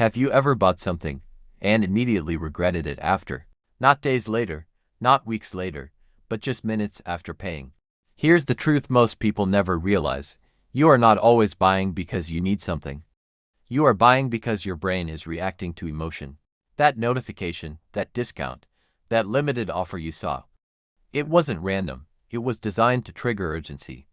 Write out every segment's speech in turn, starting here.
Have you ever bought something and immediately regretted it after? Not days later, not weeks later, but just minutes after paying. Here's the truth most people never realize. You are not always buying because you need something. You are buying because your brain is reacting to emotion. That notification, that discount, that limited offer you saw. It wasn't random. It was designed to trigger urgency.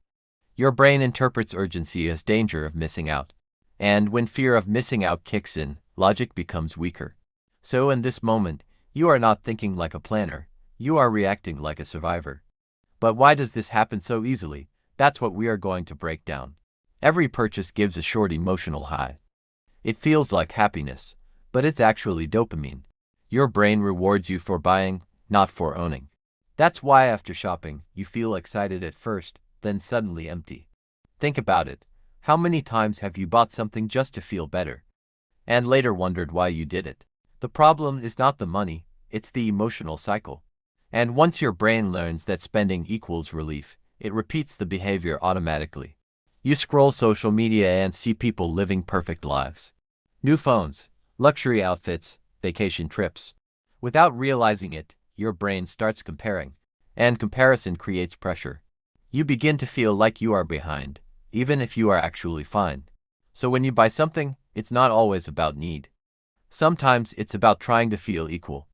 Your brain interprets urgency as danger of missing out. And when fear of missing out kicks in, logic becomes weaker. So in this moment, you are not thinking like a planner. You are reacting like a survivor. But why does this happen so easily? That's what we are going to break down. Every purchase gives a short emotional high. It feels like happiness, but it's actually dopamine. Your brain rewards you for buying, not for owning. That's why after shopping, you feel excited at first, then suddenly empty. Think about it. How many times have you bought something just to feel better, and later wondered why you did it? The problem is not the money, it's the emotional cycle. And once your brain learns that spending equals relief, it repeats the behavior automatically. You scroll social media and see people living perfect lives. New phones, luxury outfits, vacation trips. Without realizing it, your brain starts comparing, and comparison creates pressure. You begin to feel like you are behind, even if you are actually fine. So when you buy something, it's not always about need. Sometimes it's about trying to feel equal.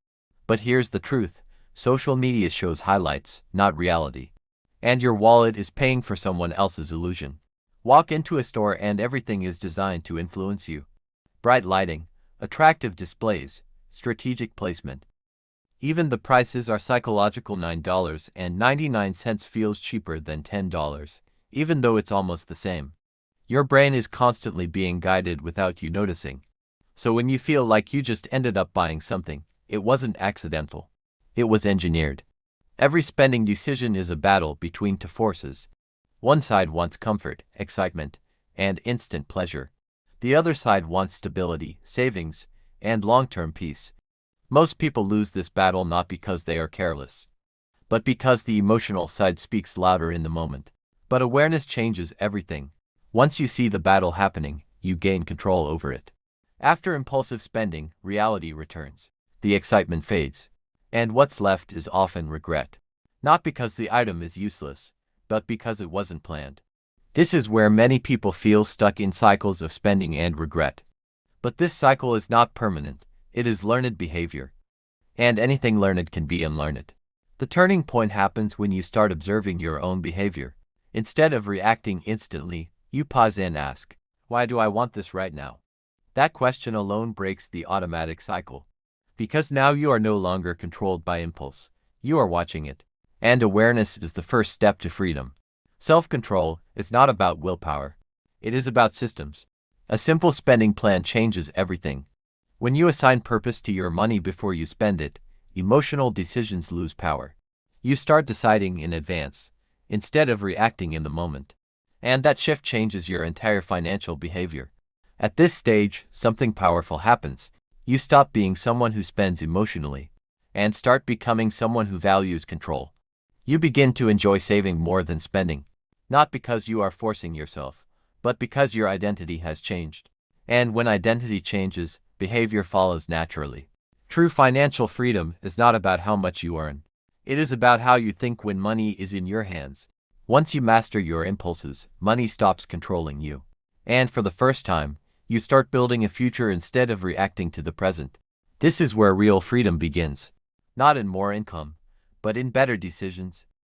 But here's the truth. Social media shows highlights, not reality. And your wallet is paying for someone else's illusion. Walk into a store and everything is designed to influence you. Bright lighting, attractive displays, strategic placement. Even the prices are psychological. $9.99 feels cheaper than $10, even though it's almost the same. Your brain is constantly being guided without you noticing. So when you feel like you just ended up buying something, it wasn't accidental. It was engineered. Every spending decision is a battle between two forces. One side wants comfort, excitement, and instant pleasure. The other side wants stability, savings, and long-term peace. Most people lose this battle not because they are careless, but because the emotional side speaks louder in the moment. But awareness changes everything. Once you see the battle happening, you gain control over it. After impulsive spending, reality returns. The excitement fades. And what's left is often regret. Not because the item is useless, but because it wasn't planned. This is where many people feel stuck in cycles of spending and regret. But this cycle is not permanent. It is learned behavior. And anything learned can be unlearned. The turning point happens when you start observing your own behavior. Instead of reacting instantly, you pause and ask, why do I want this right now? That question alone breaks the automatic cycle. Because now you are no longer controlled by impulse. You are watching it. And awareness is the first step to freedom. Self-control is not about willpower. It is about systems. A simple spending plan changes everything. When you assign purpose to your money before you spend it, emotional decisions lose power. You start deciding in advance, instead of reacting in the moment. And that shift changes your entire financial behavior. At this stage, something powerful happens. You stop being someone who spends emotionally, and start becoming someone who values control. You begin to enjoy saving more than spending, not because you are forcing yourself, but because your identity has changed. And when identity changes, behavior follows naturally. True financial freedom is not about how much you earn. It is about how you think when money is in your hands. Once you master your impulses, money stops controlling you. And for the first time, you start building a future instead of reacting to the present. This is where real freedom begins. Not in more income, but in better decisions,